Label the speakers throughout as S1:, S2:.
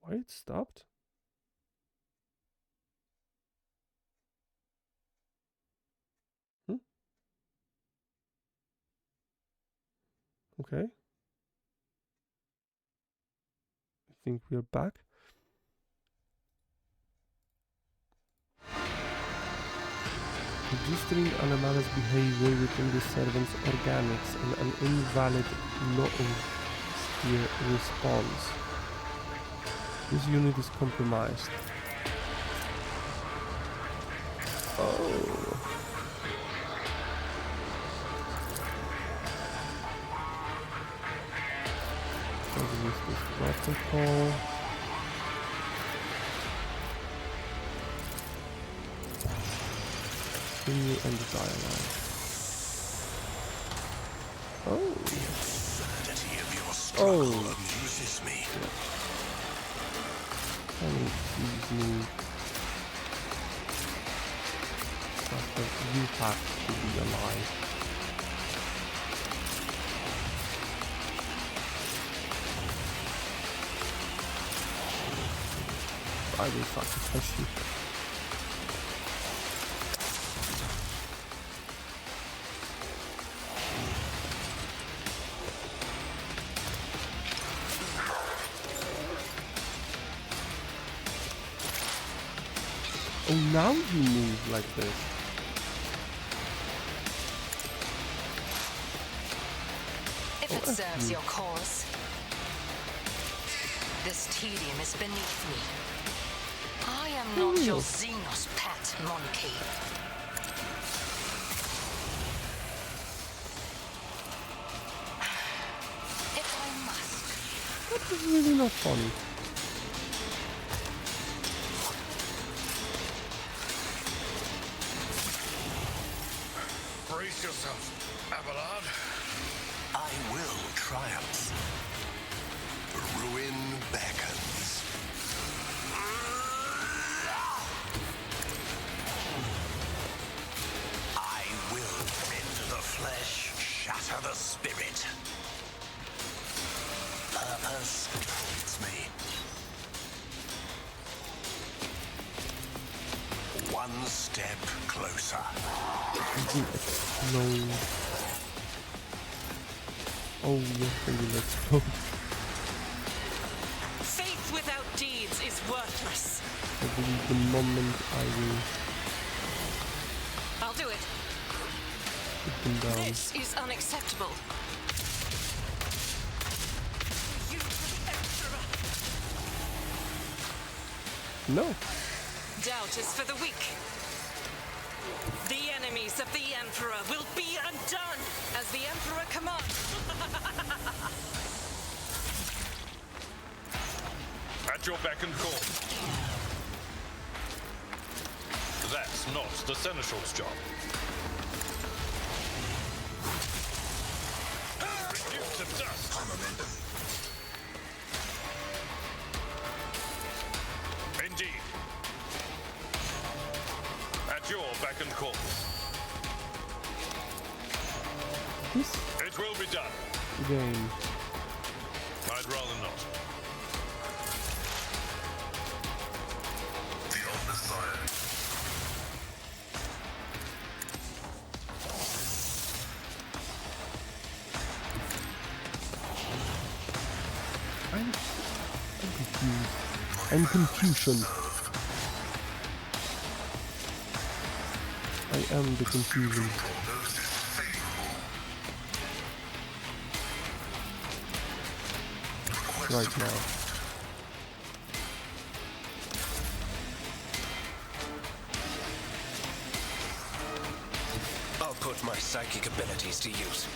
S1: Why it stopped? Okay. I think we are back. Registering anomalous behavior within the servant's organics and an invalid noosphere response. This unit is compromised. Oh. Use this protocol. Continue and the dialogue. Oh. Oh.
S2: Uses me.
S1: Can you please move? After you have to be alive. I will sacrifice you. Oh, now you move like this.
S3: If it serves your cause. This tedium is beneath me. I am not your Xenos pet monkey. If I must.
S1: That is really not funny.
S2: Brace yourself, Abelard. I will triumph. Ruin beckons. I will rend the flesh, shatter the spirit. Purpose guides me. One step closer.
S1: No. Oh, yes, and you explode.
S4: Faith without deeds is worthless.
S1: I believe the moment I will
S4: I'll do it.
S1: put them down.
S4: This is unacceptable. You for the Emperor.
S1: No.
S4: Doubt is for the weak. The enemies of the Emperor will be undone as the Emperor commands.
S5: At your beck and call. That's not the Seneschal's job. Reduced to dust. Indeed. At your beck and call.
S1: This
S5: It will be done.
S1: game.
S5: I'd rather not. Beyond the fire.
S1: I'm confused. I'm confusion. I am the confusion. Right now.
S2: I'll put my psychic abilities to use.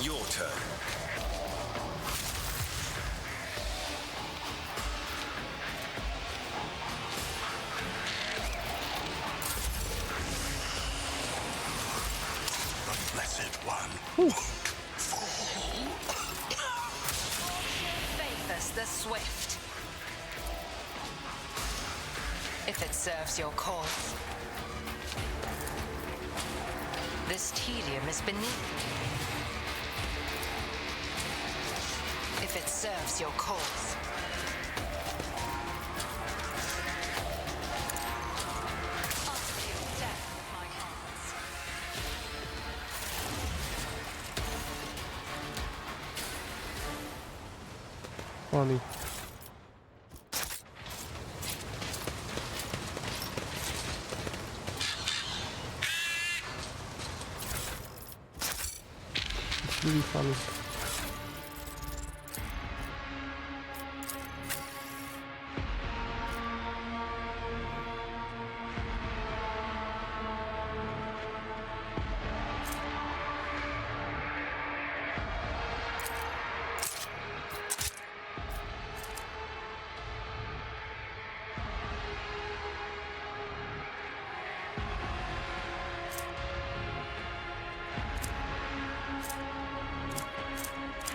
S2: Your turn.
S3: the swift. If it serves your cause. This tedium is beneath me. If it serves your cause. I'll feel death with my hands.
S1: Funny. It's really funny.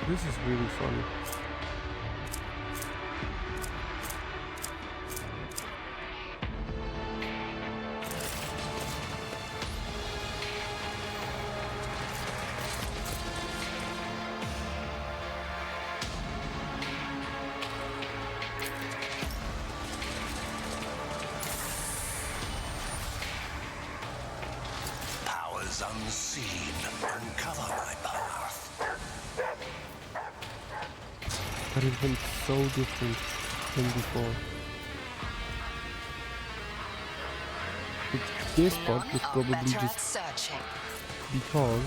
S1: This is really funny.
S2: Powers unseen uncover my path.
S1: But it went so different than before. This part was
S3: None are
S1: probably
S3: better at
S1: just
S3: searching.
S1: because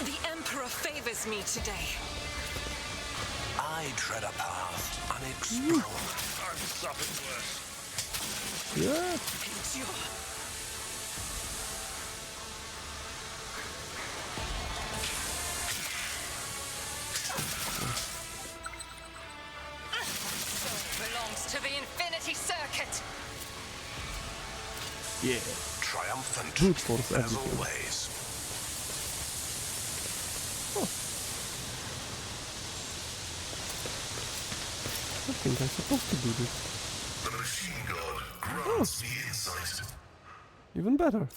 S4: The Emperor favors me today.
S2: I tread a path unexplored.
S5: I'm something worse.
S1: yeah,
S4: Endure.
S3: Belongs to the Infinity Circuit.
S1: yeah.
S2: Triumphant
S1: Brute force
S2: as
S1: everything.
S2: always.
S1: I think I'm supposed to do this.
S5: The machine god grants the insight.
S1: Even better.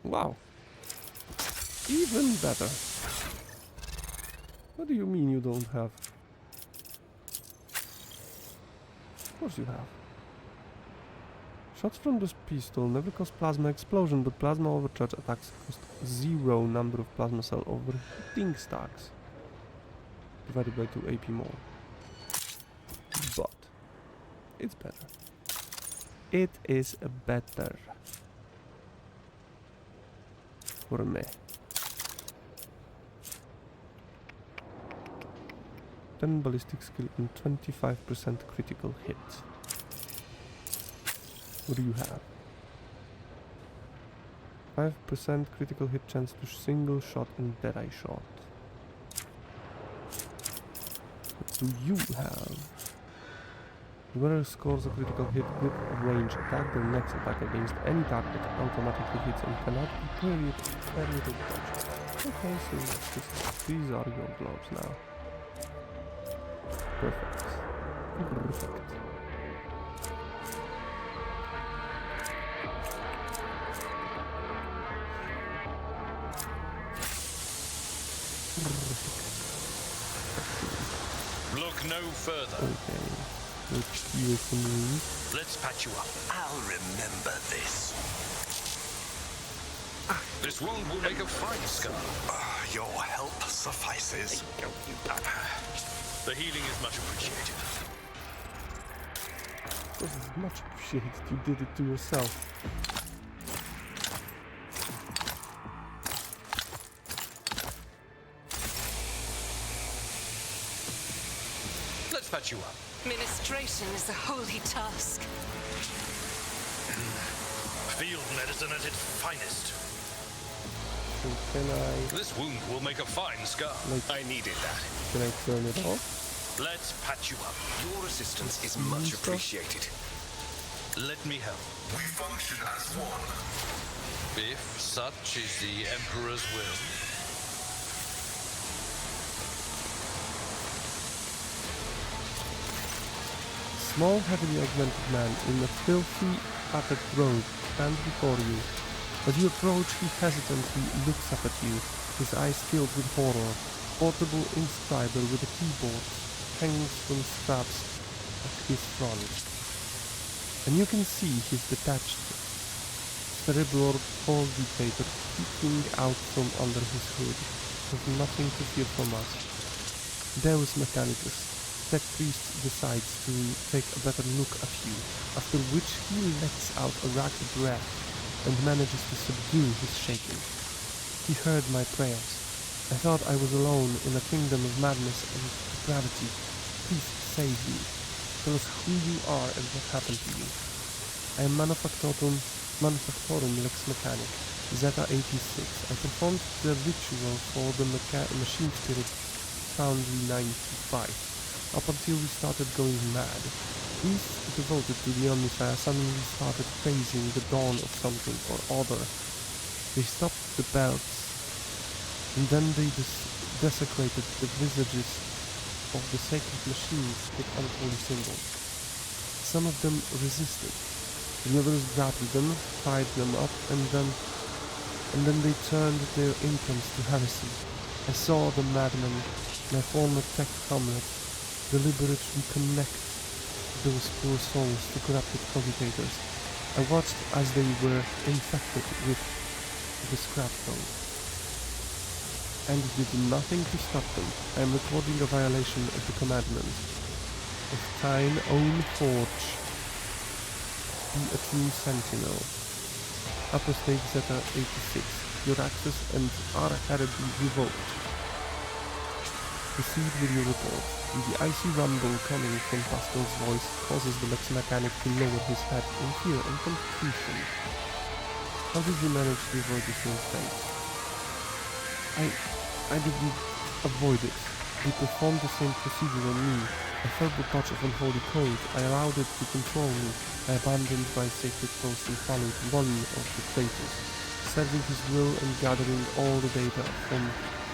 S1: Wow. Even better. What do you mean you don't have? Of course you have. Shots from this pistol never cause plasma explosion, but plasma overcharge attacks cost 0 number of plasma cell overheating stacks. Divided by 2 AP more. But it's better. It is better. For me. 10 ballistic skill and 25% critical hit. What do you have? 5% critical hit chance to single shot and deadeye shot. What do you have? Whoever scores a critical hit with range attack, their next attack against any target automatically hits and cannot be parried or dodged. Okay, so these are your gloves now. Perfect. Perfect.
S5: Look no further.
S1: Okay. Let's heal some wounds.
S5: Let's patch you up.
S2: I'll remember this.
S5: This wound will make a fine scar.
S2: Your help suffices.
S5: The healing is much appreciated.
S1: This is much appreciated. You did it to yourself.
S5: Let's patch you up.
S4: Ministration is a holy task.
S5: Field medicine at its finest.
S1: So can I
S5: This wound will make a fine scar.
S1: Like-
S5: I needed that.
S1: turn it off?
S2: Let's patch you up.
S6: Your assistance is much appreciated.
S2: Let me help.
S5: We function as one.
S2: If such is the Emperor's will.
S1: Small, heavily augmented man in a filthy, tattered robe stands before you. As you approach, he hesitantly looks up at you, his eyes filled with horror. Portable inscriber with a keyboard hangs from straps at his front. And you can see his detached cerebral cogitator peeking out from under his hood. There's nothing to fear from us. Deus Mechanicus. Tech Priest decides to take a better look at you, after which he lets out a ragged breath and manages to subdue his shaking. He heard my prayers. I thought I was alone in a kingdom of madness and depravity. Please save me. Tell us who you are and what happened to you. I am Manufactorum Lex Mechanic, Zeta 86. I performed the ritual for the machine spirit Foundry 95. Up until we started going mad. Priests devoted to the Omnissiah suddenly started praising the dawn of something or other. They stopped the belts, and then they desecrated the visages of the sacred machines with unholy symbols. Some of them resisted. The others grabbed them, tied them up, and then they turned their incomes to heresy. I saw the madmen, my former tech comrades, deliberately connect those poor souls to corrupted cogitators. I watched as they were infected with the scrap code, and did nothing to stop them. I am recording a violation of the commandment of thine own forge. Be a true sentinel. Apostate Zeta 86. Your access and are hereby revoked. Proceed with your report. The icy rumble coming from Pascal's voice causes the Lex Mechanic to lower his head in fear and confusion. How did you manage to avoid the same fate? I didn't avoid it. They performed the same procedure on me. I felt the touch of unholy code. I allowed it to control me. I abandoned my sacred post and followed one of the traitors, serving his will and gathering all the data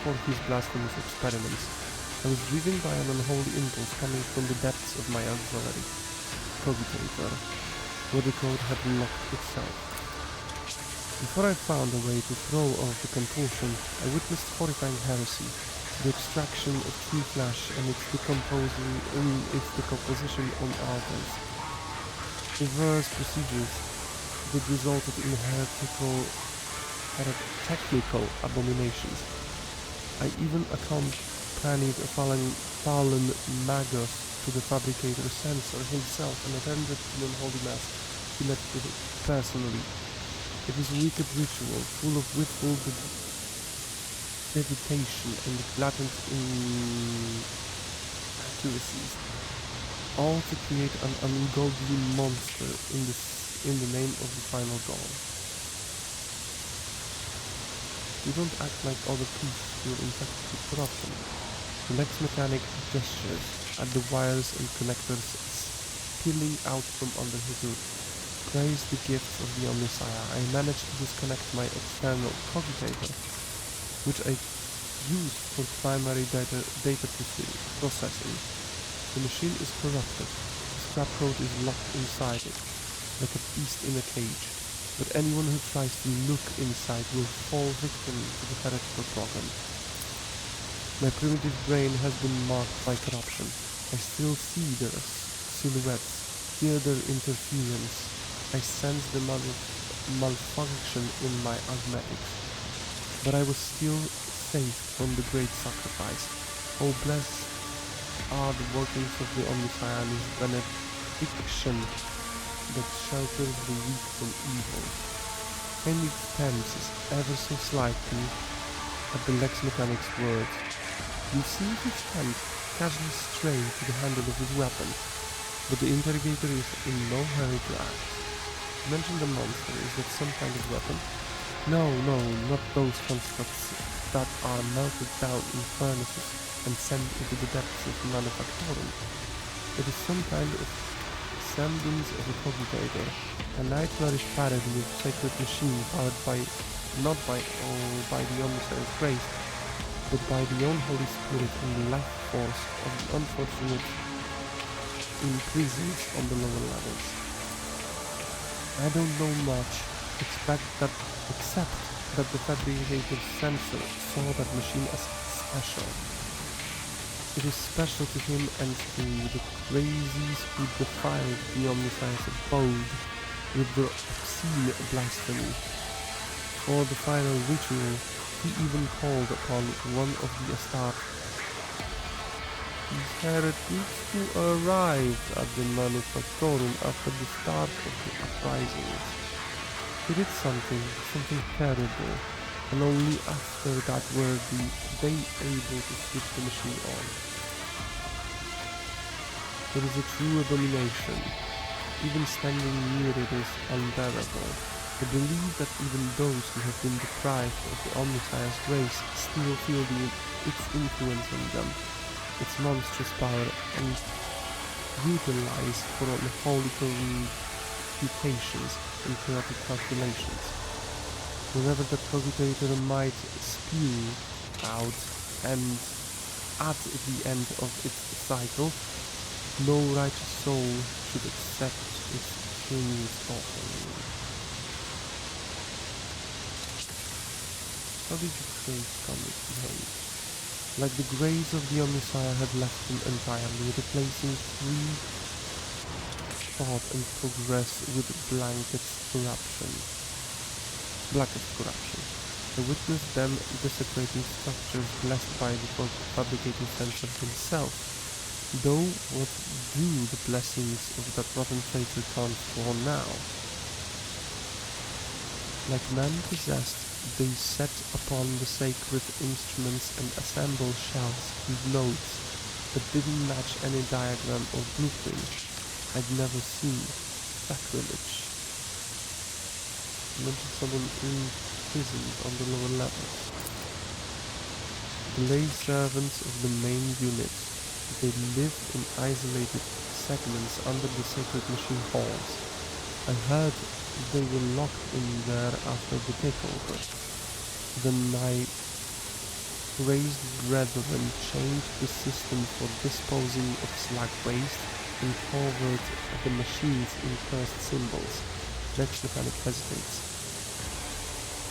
S1: for his blasphemous experiments. I was driven by an unholy impulse coming from the depths of my auxiliary, cogitator, where the code had locked itself. Before I found a way to throw off the compulsion, I witnessed horrifying heresy, the extraction of true flesh and its decomposition on altars. Reverse procedures that resulted in heretical abominations. I even accompanied a fallen magus to the fabricator censor himself and attended an unholy mass he led personally. It was a wicked ritual, full of willful dedication and blatant inaccuracies, all to create an ungodly monster in the name of the final goal. You don't act like other priests who are infected with corruption. The Lex Mechanic gestures at the wires and connectors spilling out from under his hood. Praise the gifts of the Omnissiah. I managed to disconnect my external cogitator, which I used for primary data processing. The machine is corrupted. The scrap code is locked inside it, like a beast in a cage. But anyone who tries to look inside will fall victim to the heretical program. My primitive brain has been marked by corruption. I still see their silhouettes, hear their interference. I sense the malfunction in my cosmetics. But I was still safe from the great sacrifice. Oh, blessed are the workings of the Omnissiah and his benediction that shelters the weak from evil. Henry tenses ever so slightly at the Lex Mechanic's words. You see his hand casually stray to the handle of his weapon, but the interrogator is in no hurry to act. You mentioned the monster. Is that some kind of weapon? No, not those constructs that are melted down in furnaces and sent into the depths of the manufactorum. It is some kind of semblance of a cogitator, a nightmarish parody of sacred machine powered by not by the omniscience grace, but by the unholy spirit and the life force of the unfortunate imprisoned on the lower levels. I don't know much, except that the fabricator's sensor saw that machine as special. It is special to him and to the crazies who defiled the omniscience abode with their obscene blasphemy. For the final ritual, he even called upon one of the Astarte. These heretics who arrived at the manufactorum after the start of the uprisings. He did something terrible, and only after that were they able to switch the machine on. It is a true abomination. Even standing near it is unbearable. The belief that even those who have been deprived of the omniscience grace still feel its influence on them, its monstrous power, and utilize for unholy computations and chaotic calculations. Whenever that cogitator might spew out, and at the end of its cycle, no righteous soul should accept its king's offering. How did you create comic behave? Like the grace of the Omnissiah had left him entirely, replacing free thought and progress with blanket corruption. I witnessed them desecrating structures blessed by the fabricating sensor himself. Though what do the blessings of that rotten traitor count for now? Like man possessed, they set upon the sacred instruments and assemble shells and notes that didn't match any diagram or blueprint I'd never seen. Sacrilege. I mentioned someone imprisoned on the lower levels. The lay servants of the main unit. They live in isolated segments under the sacred machine halls. I heard they were locked in there after the takeover. Then my raised brethren changed the system for disposing of slag waste and covered the machines in cursed symbols. Next mechanic hesitates.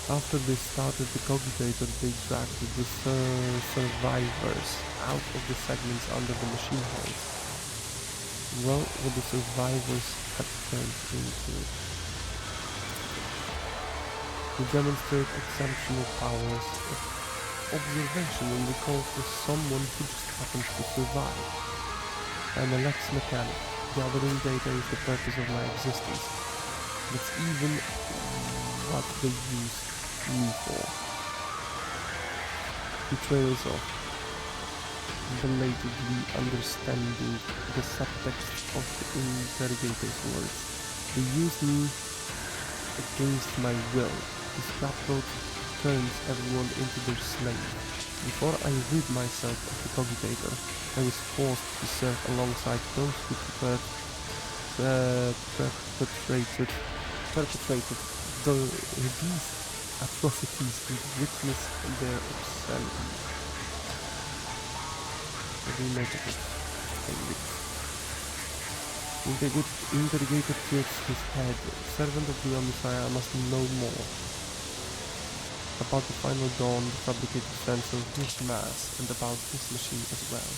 S1: After they started the cogitator, they dragged the survivors out of the segments under the machine halls. Well, what the survivors had turned into. To demonstrate exceptional powers of observation and recall for someone who just happens to survive. I'm a Lex mechanic. Gathering data is the purpose of my existence. That's even what they use me for. Betrayals of belatedly understanding the subtext of the interrogator's words. They use me against my will. The scrapbook turns everyone into their slave. Before I rid myself of the cogitator, I was forced to serve alongside those who perpetrated these atrocities and witness their obscenity. Interrogator tilts his head. Servant of the Omnissiah must know more about the final dawn, the fabricated sensor, his mass, and about this machine as well.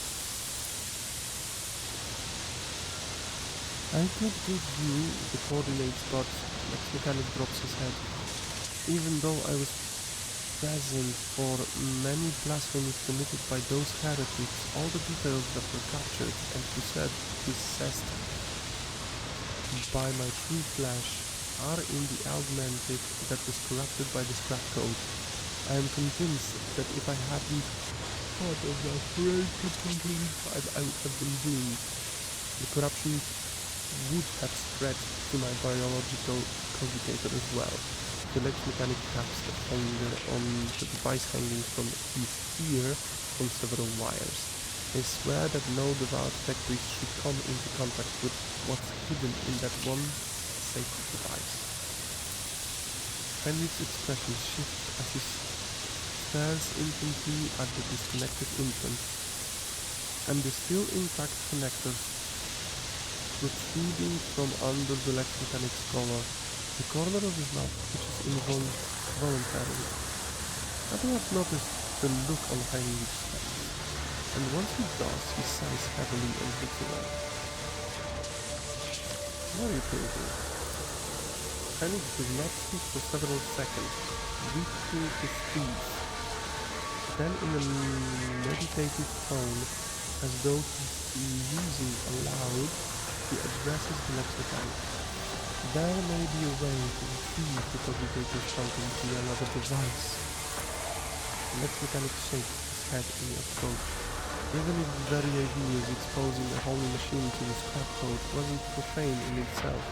S1: I could give you the coordinates, but Lex Mechanic drops his head. Even though I was present for many blasphemies committed by those heretics, all the details that were captured and possessed by my true flesh are in the augmented that was corrupted by the scrap code. I am convinced that if I hadn't thought of that I would have been doomed. The corruption would have spread to my biological cogitator as well. the electromechanic taps the finger on the device hanging from his ear on several wires. I swear that no devout tech priest should come into contact with what's hidden in that one sacred device. Henry's expression shifts as he stares intently at the disconnected implant, and the still intact connectors protruding from under the electromechanics collar. The corner of his mouth twitches involuntarily. I do not notice the look on Heinrich's face, and once he does, he sighs heavily and looks away. What are you thinking? Heinrich does not speak for several seconds, reaching his teeth. Then in a meditative tone, as though he's musing aloud, he addresses the electromechanic. There may be a way to retrieve the cogitator's function via another device. The electromechanic shakes his head in approach. Even if the very idea of exposing a whole machine to the scrap code wasn't profane in itself,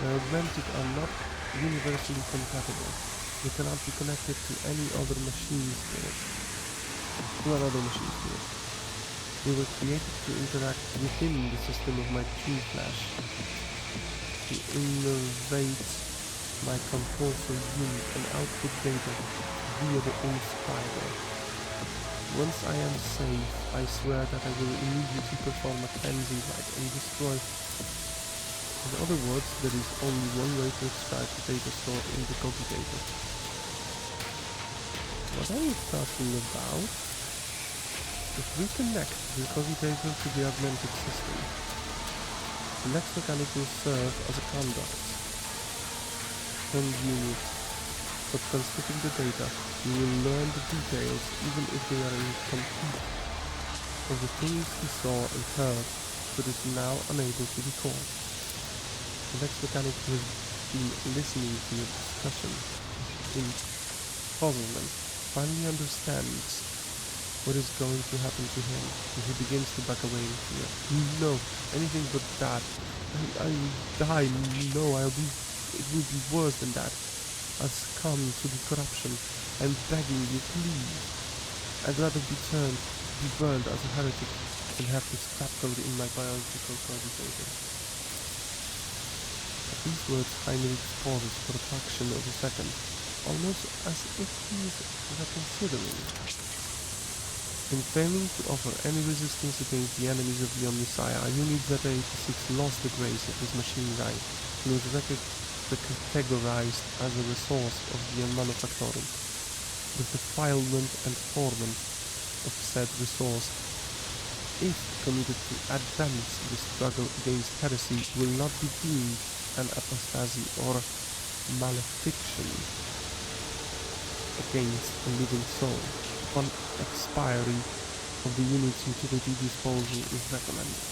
S1: the augmented are not universally compatible. They cannot be connected to any other machine spirit. They were created to interact within the system of my true flash, to innervate my compulsor unit and output data via the inscriber. Once I am safe, I swear that I will immediately perform a cleansing rite and destroy. In other words, there is only one way to extract the data stored in the cogitator. What are you talking about? If we connect the cogitator to the augmented system, the electromechanic will serve as a conduct from the unit, but transmitting the data, you will learn the details even if they are incomplete, of the things he saw and heard, but is now unable to record. The electromechanic who has been listening to your discussion in puzzlement finally understands what is going to happen to him, and he begins to back away in fear. No, anything but that. I will die. No, it will be worse than that. I've succumbed to the corruption. I'm begging you, please. I'd rather be burned as a heretic than have the scrap code in my biological cogitator. At these words, Heinrich pauses for a fraction of a second, almost as if he is reconsidering. In failing to offer any resistance against the enemies of the Omnissiah, Unit Zeta-86 lost the grace of his machine rank and was categorized as a resource of the manufactorum. The defilement and torment of said resource, if committed to advance the struggle against heresy, will not be deemed an apostasy or malefiction against a living soul. Upon expiry of the unit's utility, disposal is recommended.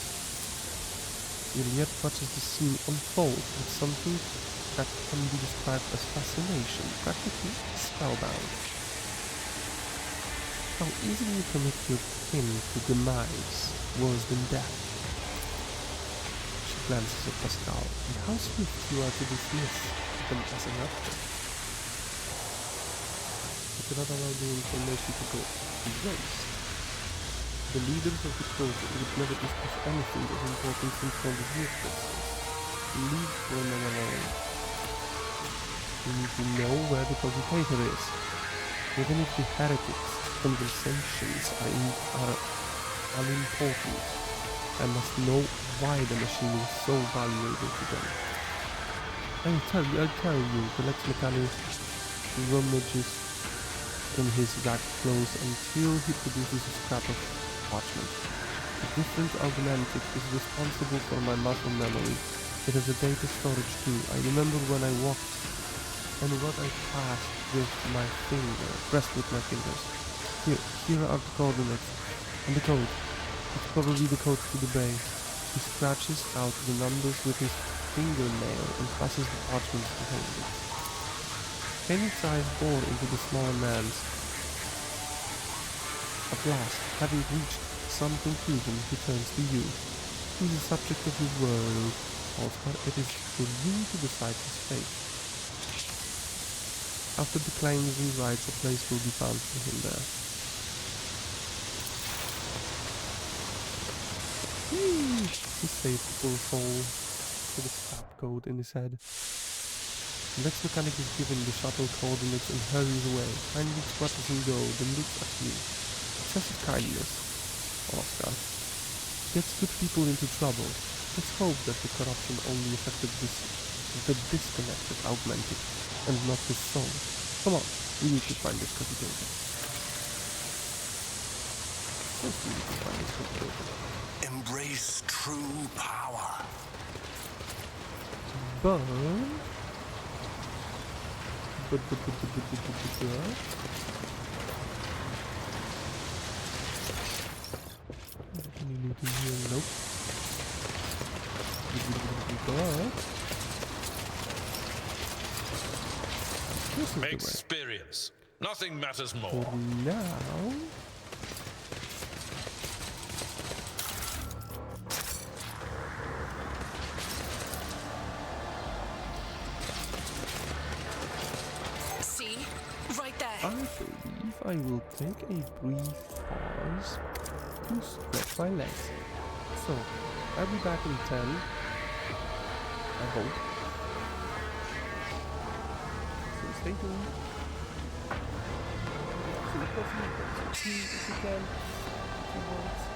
S1: Juliet watches the scene unfold with something that can be described as fascination, practically spellbound. How easily you commit your kin to demise, worse than death. She glances at Pascal, and how swift you are to dismiss them as an object. You cannot allow the information to go to waste. The leaders of the cult would never discuss anything of importance in front of your crystals. Leave women alone. You need to know where the cogitator is. Even if the heretics' conversations are unimportant, I must know why the machine is so valuable to them. I'll tell you, the electromechanic rummages in his rack clothes until he produces a scrap of parchment. The different augmentic is responsible for my muscle memory. It has a data storage too. I remember when I walked and what I pressed with my fingers. Here are the coordinates and the code. It's probably the code to the bay. He scratches out the numbers with his fingernail and passes the parchment to Henrik. Henrik's eyes bore into the smaller man's. At last, having reached some conclusion, he turns to you. He is the subject of his world, Oscar. It is for you to decide his fate. After the cleansing rites, a place will be found for him there. He saved the poor soul with a stab code in his head. The next mechanic is given the shuttle coordinates and hurries away. Finally squatters and go, then looks at you. Excessive kindness, Oscar. Gets good people into trouble. Let's hope that the corruption only affected the disconnected, augmented, and not his soul. Come on, we need to find this captivator. Of course we need to find this captivator.
S2: Embrace true power.
S1: But any loot in here? Nope. This is the way.
S5: Experience. Nothing matters more.
S1: For now.
S4: See? Right there.
S1: I believe I will take a brief pause to stretch my legs. So, I'll be back in 10. I hope. So stay tuned. So, if you can, if you want.